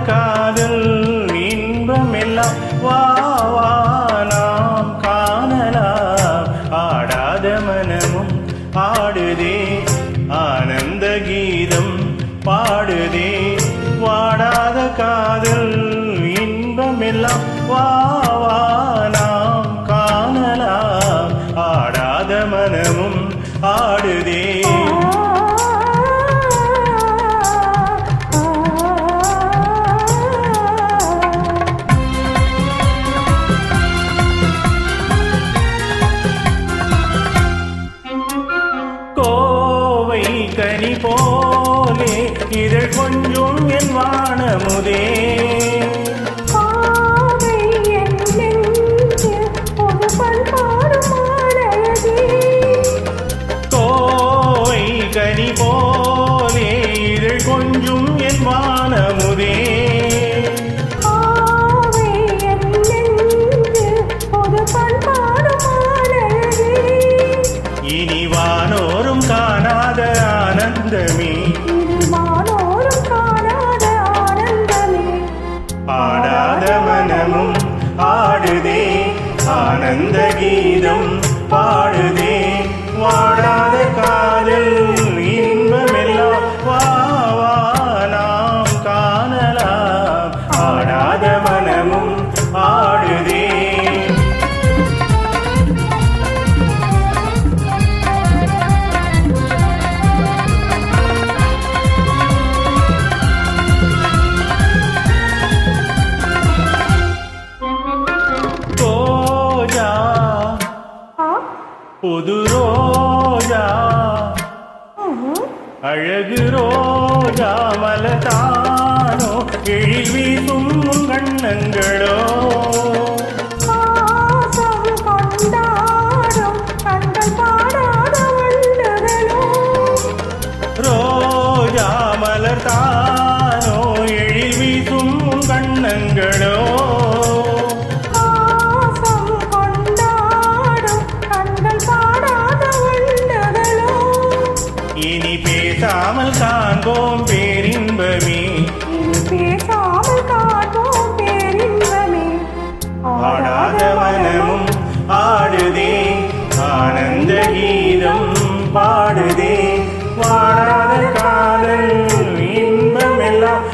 காதல் இன்பமெல்லாம் வா வா நாம் காணலாம். ஆடாத மனமும் ஆடுதே ஆனந்த கீதம் பாடுதே. வாடாத காதல் இன்பமெல்லாம் வா வா நாம் காணலாம். ஆடாத மனமும் ஆடுதே. கோவை கனி போலே இதழ் கொஞ்சம் என் வானமுதே. கோவை கனி போலே இதழ் கொஞ்சம் என் வானமுதே. இனி வானோரும் காணாத ஆனந்தமே ஆடாத மனமும் ஆடுதே ஆனந்த கீதம் பாடுதே. வாடாத காதல் இன்பமெல்லாம் வா வா நாம் காணலாம். ஆடாத மனமும் ஆடுதே. புது ரோஜா அழகு ரோஜா மலதானோ எழில் வீசும் கண்ணங்களோ. ரோஜா மலதானோ எழில் வீசும் கண்ணங்களோ. இனி பேசாமல் காண்போம் பேரின்பமே ஆடாத மனமும் ஆடுதே ஆனந்த கீதம் பாடுதே. வாடாத காதல் இன்பமெல்லாம்